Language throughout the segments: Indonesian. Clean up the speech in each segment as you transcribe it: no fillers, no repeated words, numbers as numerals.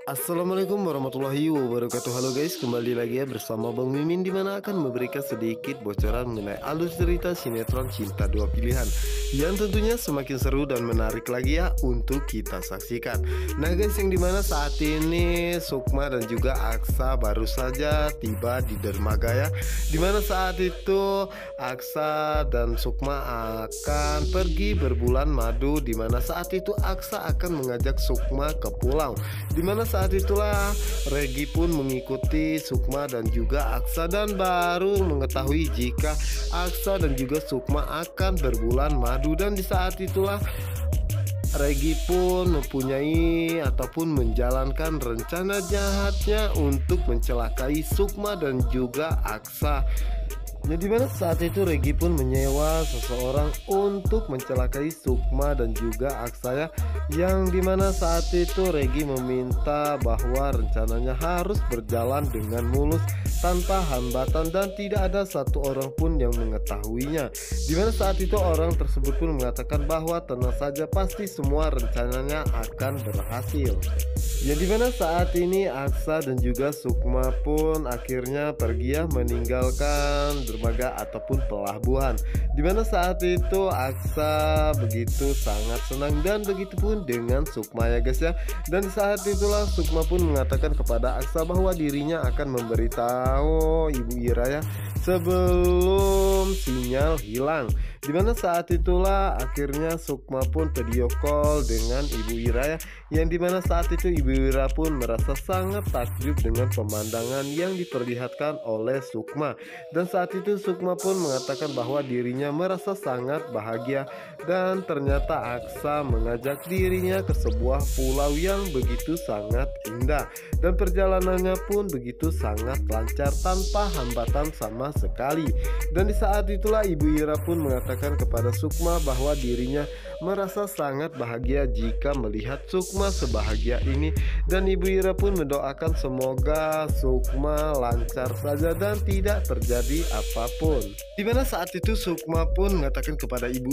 Assalamualaikum warahmatullahi wabarakatuh. Halo guys, kembali lagi ya bersama Bang Mimin, dimana akan memberikan sedikit bocoran mengenai alur cerita sinetron Cinta Dua Pilihan yang tentunya semakin seru dan menarik lagi ya untuk kita saksikan. Nah guys, yang dimana saat ini Sukma dan juga Aksa baru saja tiba di dermaga ya, dimana saat itu Aksa dan Sukma akan pergi berbulan madu, dimana saat itu Aksa akan mengajak Sukma ke pulau, dimana saat itulah Regi pun mengikuti Sukma dan juga Aksa, dan baru mengetahui jika Aksa dan juga Sukma akan berbulan madu. Dan di saat itulah Regi pun mempunyai ataupun menjalankan rencana jahatnya untuk mencelakai Sukma dan juga Aksa. Jadi dimana saat itu Regi pun menyewa seseorang untuk mencelakai Sukma dan juga Aksa ya, yang dimana saat itu Regi meminta bahwa rencananya harus berjalan dengan mulus tanpa hambatan dan tidak ada satu orang pun yang mengetahuinya. Dimana saat itu orang tersebut pun mengatakan bahwa tenang saja, pasti semua rencananya akan berhasil. Ya, dimana saat ini Aksa dan juga Sukma pun akhirnya pergi ya, meninggalkan dermaga ataupun pelabuhan. Dimana saat itu Aksa begitu sangat senang dan begitu pun dengan Sukma ya guys ya. Dan di saat itulah Sukma pun mengatakan kepada Aksa bahwa dirinya akan memberitahu Ibu Ira ya sebelum sinyal hilang. Dimana saat itulah akhirnya Sukma pun video call dengan Ibu Ira ya, yang dimana saat itu Ibu Ira pun merasa sangat takjub dengan pemandangan yang diperlihatkan oleh Sukma. Dan saat itu Sukma pun mengatakan bahwa dirinya merasa sangat bahagia, dan ternyata Aksa mengajak dirinya ke sebuah pulau yang begitu sangat indah, dan perjalanannya pun begitu sangat lancar tanpa hambatan sama sekali. Dan di saat itulah Ibu Ira pun mengatakan kepada Sukma bahwa dirinya merasa sangat bahagia jika melihat Sukma sebahagia ini, dan Ibu Ira pun mendoakan semoga Sukma lancar saja dan tidak terjadi apapun. Dimana saat itu Sukma pun mengatakan kepada Ibu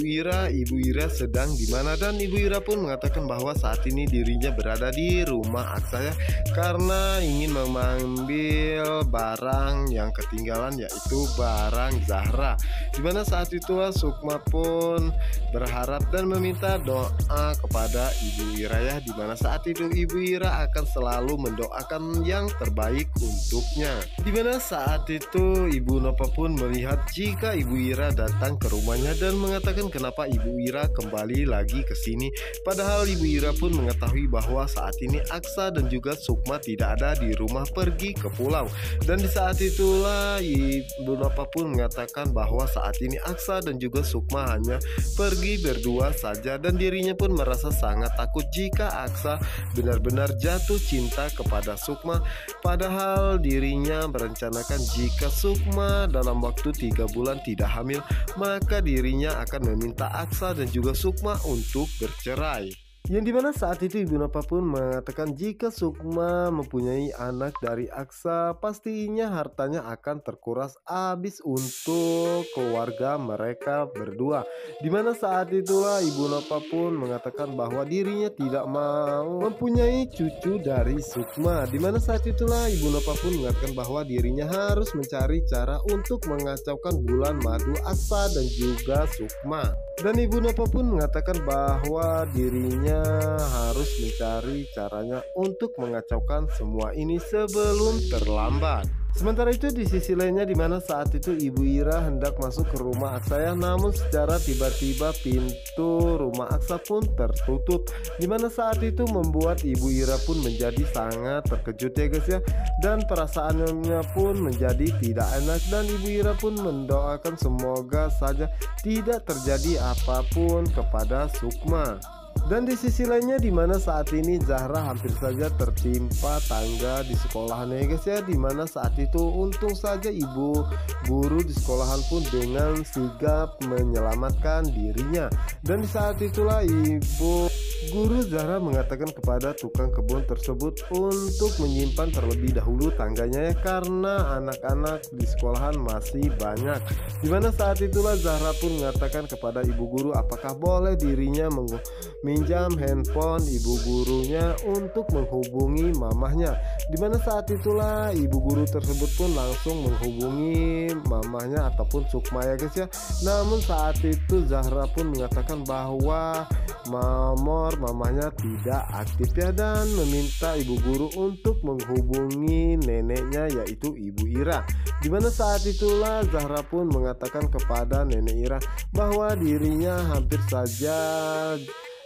Ira sedang di mana, dan Ibu Ira pun mengatakan bahwa saat ini dirinya berada di rumah Aksa ya, karena ingin mengambil barang yang ketinggalan, yaitu barang Zahra. Dimana saat itu Sukma pun berharap dan meminta doa kepada Ibu Ira ya, dimana saat itu Ibu Ira akan selalu mendoakan yang terbaik untuknya. Dimana saat itu Ibu Nova pun melihat jika Ibu Ira datang ke rumahnya dan mengatakan kenapa Ibu Ira kembali lagi ke sini, padahal Ibu Ira pun mengetahui bahwa saat ini Aksa dan juga Sukma tidak ada di rumah, pergi ke pulau. Dan di saat itulah Ibu Nova pun mengatakan bahwa saat ini Aksa dan juga Sukma hanya pergi berdua saja, dan dirinya pun merasa sangat takut jika Aksa benar-benar jatuh cinta kepada Sukma, padahal dirinya merencanakan jika Sukma dalam waktu 3 bulan tidak hamil, maka dirinya akan meminta Aksa dan juga Sukma untuk bercerai. Yang dimana saat itu Ibu Nova pun mengatakan jika Sukma mempunyai anak dari Aksa, pastinya hartanya akan terkuras habis untuk keluarga mereka berdua. Dimana saat itulah Ibu Nova pun mengatakan bahwa dirinya tidak mau mempunyai cucu dari Sukma. Dimana saat itulah Ibu Nova pun mengatakan bahwa dirinya harus mencari cara untuk mengacaukan bulan madu Aksa dan juga Sukma. Dan Ibu Nova pun mengatakan bahwa dirinya harus mencari caranya untuk mengacaukan semua ini sebelum terlambat. Sementara itu di sisi lainnya, dimana saat itu Ibu Ira hendak masuk ke rumah Aksa ya, namun secara tiba-tiba pintu rumah Aksa pun tertutup, dimana saat itu membuat Ibu Ira pun menjadi sangat terkejut ya guys ya, dan perasaannya pun menjadi tidak enak, dan Ibu Ira pun mendoakan semoga saja tidak terjadi apapun kepada Sukma. Dan di sisi lainnya, dimana saat ini Zahra hampir saja tertimpa tangga di sekolahannya guys ya, dimana saat itu untung saja ibu guru di sekolahan pun dengan sigap menyelamatkan dirinya. Dan di saat itulah Ibu Guru Zahra mengatakan kepada tukang kebun tersebut untuk menyimpan terlebih dahulu tangganya ya, karena anak-anak di sekolahan masih banyak. Dimana saat itulah Zahra pun mengatakan kepada ibu guru apakah boleh dirinya meminjam handphone ibu gurunya untuk menghubungi mamahnya. Dimana saat itulah ibu guru tersebut pun langsung menghubungi mamahnya ataupun Sukma ya guys ya. Namun saat itu Zahra pun mengatakan bahwa nomor mamanya tidak aktif ya, dan meminta ibu guru untuk menghubungi neneknya yaitu Ibu Ira. Dimana saat itulah Zahra pun mengatakan kepada nenek Ira bahwa dirinya hampir saja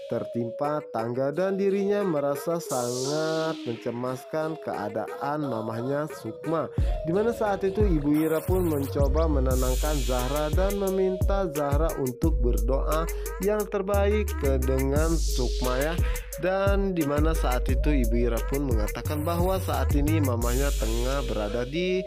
tertimpa tangga dan dirinya merasa sangat mencemaskan keadaan mamahnya Sukma. Dimana saat itu Ibu Ira pun mencoba menenangkan Zahra dan meminta Zahra untuk berdoa yang terbaik dengan Sukma ya. Dan dimana saat itu Ibu Ira pun mengatakan bahwa saat ini mamahnya tengah berada di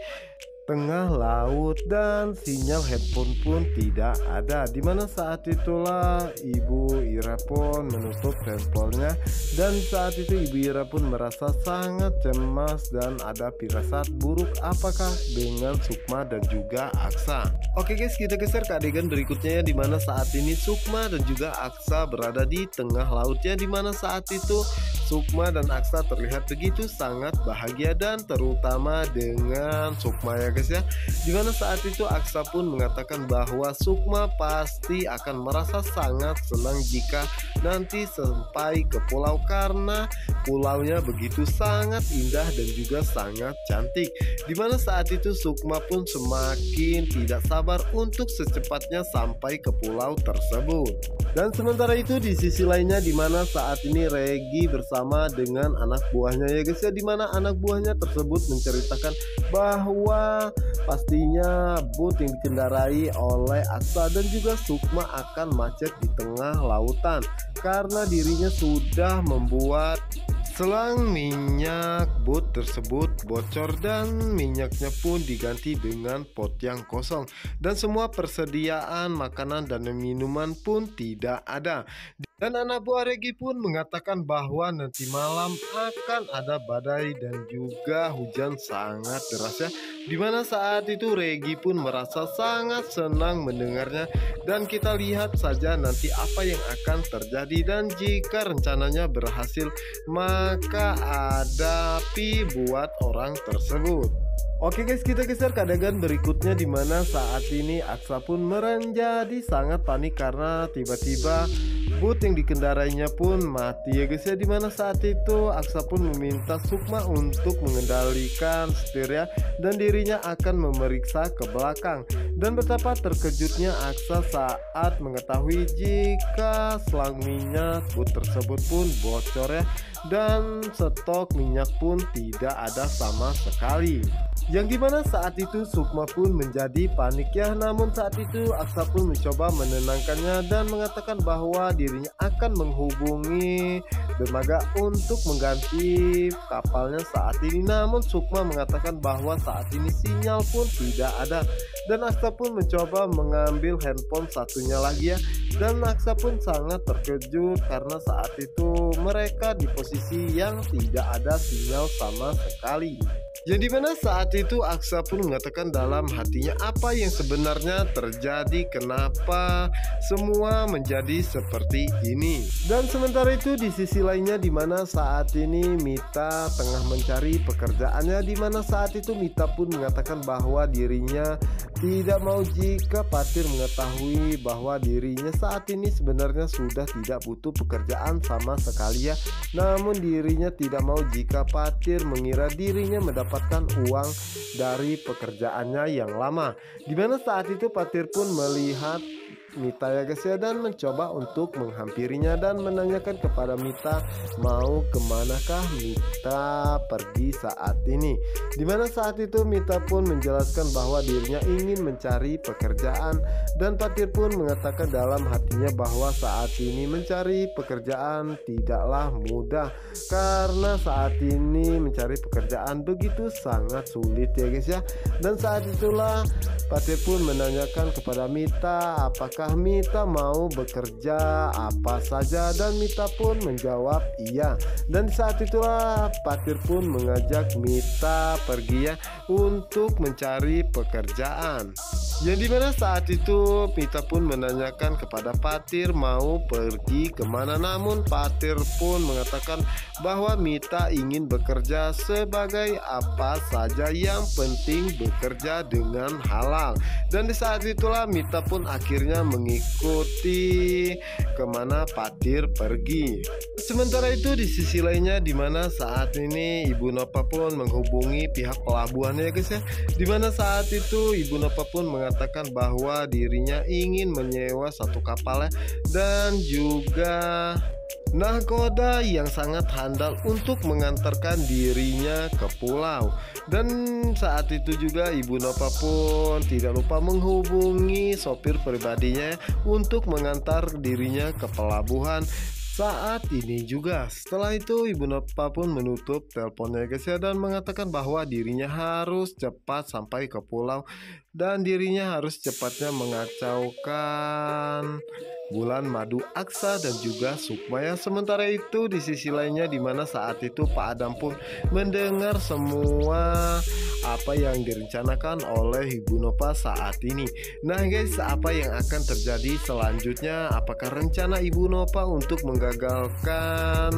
tengah laut dan sinyal handphone pun tidak ada. Dimana saat itulah Ibu Ira pun menutup handphonenya, dan saat itu Ibu Ira pun merasa sangat cemas dan ada firasat buruk apakah dengan Sukma dan juga Aksa. Oke guys, kita geser ke adegan berikutnya ya, dimana saat ini Sukma dan juga Aksa berada di tengah lautnya. Dimana saat itu Sukma dan Aksa terlihat begitu sangat bahagia, dan terutama dengan Sukma ya guys ya. Dimana saat itu Aksa pun mengatakan bahwa Sukma pasti akan merasa sangat senang jika nanti sampai ke pulau, karena pulaunya begitu sangat indah dan juga sangat cantik. Dimana saat itu Sukma pun semakin tidak sabar untuk secepatnya sampai ke pulau tersebut. Dan sementara itu di sisi lainnya, dimana saat ini Regi bersama dengan anak buahnya ya guys ya, dimana anak buahnya tersebut menceritakan bahwa pastinya boot yang dikendarai oleh Aksa dan juga Sukma akan macet di tengah lautan karena dirinya sudah membuat selang minyak boot tersebut bocor dan minyaknya pun diganti dengan pot yang kosong, dan semua persediaan makanan dan minuman pun tidak ada. Dan anak buah Regi pun mengatakan bahwa nanti malam akan ada badai dan juga hujan sangat deras ya. Dimana saat itu Regi pun merasa sangat senang mendengarnya, dan kita lihat saja nanti apa yang akan terjadi. Dan jika rencananya berhasil, maka ada pi buat orang tersebut. Oke guys, kita geser ke adegan berikutnya, dimana saat ini Aksa pun menjadi sangat panik karena tiba-tiba boot yang dikendarainya pun mati ya guys ya. Dimana saat itu Aksa pun meminta Sukma untuk mengendalikan setir ya, dan dirinya akan memeriksa ke belakang. Dan betapa terkejutnya Aksa saat mengetahui jika selang minyak boot tersebut pun bocor ya, dan stok minyak pun tidak ada sama sekali. Yang dimana saat itu Sukma pun menjadi panik ya. Namun saat itu Aksa pun mencoba menenangkannya dan mengatakan bahwa dirinya akan menghubungi dermaga untuk mengganti kapalnya saat ini. Namun Sukma mengatakan bahwa saat ini sinyal pun tidak ada, dan Aksa pun mencoba mengambil handphone satunya lagi ya. Dan Aksa pun sangat terkejut karena saat itu mereka di posisi yang tidak ada sinyal sama sekali. Yang dimana saat itu Aksa pun mengatakan dalam hatinya apa yang sebenarnya terjadi, kenapa semua menjadi seperti ini. Dan sementara itu di sisi lainnya, dimana saat ini Mita tengah mencari pekerjaannya, dimana saat itu Mita pun mengatakan bahwa dirinya tidak mau jika Patir mengetahui bahwa dirinya saat ini sebenarnya sudah tidak butuh pekerjaan sama sekali ya. Namun dirinya tidak mau jika Patir mengira dirinya mendapatkan uang dari pekerjaannya yang lama. Dimana saat itu Patir pun melihat Mita ya guys ya, dan mencoba untuk menghampirinya dan menanyakan kepada Mita mau kemanakah Mita pergi saat ini. Dimana saat itu Mita pun menjelaskan bahwa dirinya ingin mencari pekerjaan, dan Patir pun mengatakan dalam hatinya bahwa saat ini mencari pekerjaan tidaklah mudah, karena saat ini mencari pekerjaan begitu sangat sulit ya guys ya. Dan saat itulah Patir pun menanyakan kepada Mita apakah apakah Mita mau bekerja apa saja, dan Mita pun menjawab iya. Dan saat itulah Patir pun mengajak Mita pergi ya untuk mencari pekerjaan. Yang dimana saat itu Mita pun menanyakan kepada Patir mau pergi kemana, namun Patir pun mengatakan bahwa Mita ingin bekerja sebagai apa saja, yang penting bekerja dengan halal. Dan di saat itulah Mita pun akhirnya mengikuti kemana Patir pergi. Sementara itu di sisi lainnya, dimana saat ini Ibu Nova pun menghubungi pihak pelabuhannya ya guys ya, dimana saat itu Ibu Nova pun mengatakan bahwa dirinya ingin menyewa satu kapal ya, dan juga nahkoda yang sangat handal untuk mengantarkan dirinya ke pulau. Dan saat itu juga Ibu Nova pun tidak lupa menghubungi sopir pribadinya untuk mengantar dirinya ke pelabuhan saat ini juga. Setelah itu Ibu Nova pun menutup teleponnya guys ya, dan mengatakan bahwa dirinya harus cepat sampai ke pulau dan dirinya harus cepatnya mengacaukan Bulan Madu, Aksa dan juga Sukma ya. Sementara itu di sisi lainnya, dimana saat itu Pak Adam pun mendengar semua apa yang direncanakan oleh Ibu Nova saat ini. Nah guys, apa yang akan terjadi selanjutnya? Apakah rencana Ibu Nova untuk menggagalkan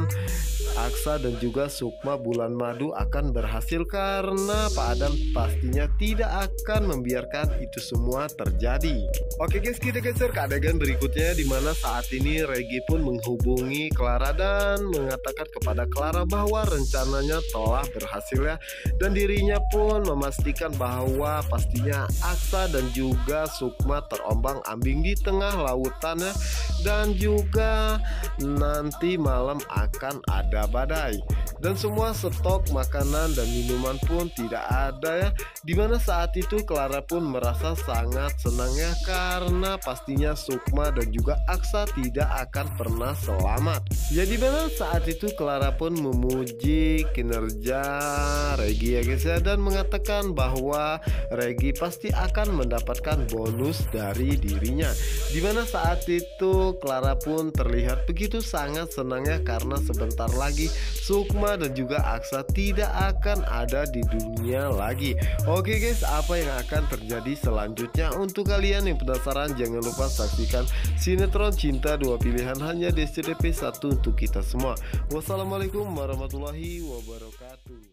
Aksa dan juga Sukma Bulan Madu akan berhasil? Karena Pak Adam pastinya tidak akan membiarkan itu semua terjadi. Oke guys, kita geser ke adegan berikutnya, dimana saat ini Regi pun menghubungi Clara dan mengatakan kepada Clara bahwa rencananya telah berhasil ya, dan dirinya pun memastikan bahwa pastinya Aksa dan juga Sukma terombang-ambing di tengah lautan ya, dan juga nanti malam akan ada badai dan semua stok makanan dan minuman pun tidak ada ya. Dimana saat itu Clara pun merasa sangat senang ya, karena pastinya Sukma dan juga Aksa tidak akan pernah selamat. Ya dimana saat itu Clara pun memuji kinerja Regi ya guys ya, dan mengatakan bahwa Regi pasti akan mendapatkan bonus dari dirinya. Dimana saat itu Clara pun terlihat begitu sangat senang ya, karena sebentar lagi Sukma dan juga Aksa tidak akan ada di dunia lagi. Oke guys, apa yang akan terjadi selanjutnya? Untuk kalian yang penasaran, jangan lupa saksikan sinetron Cinta Dua Pilihan hanya di SCTV 1 untuk kita semua. Wassalamualaikum warahmatullahi wabarakatuh.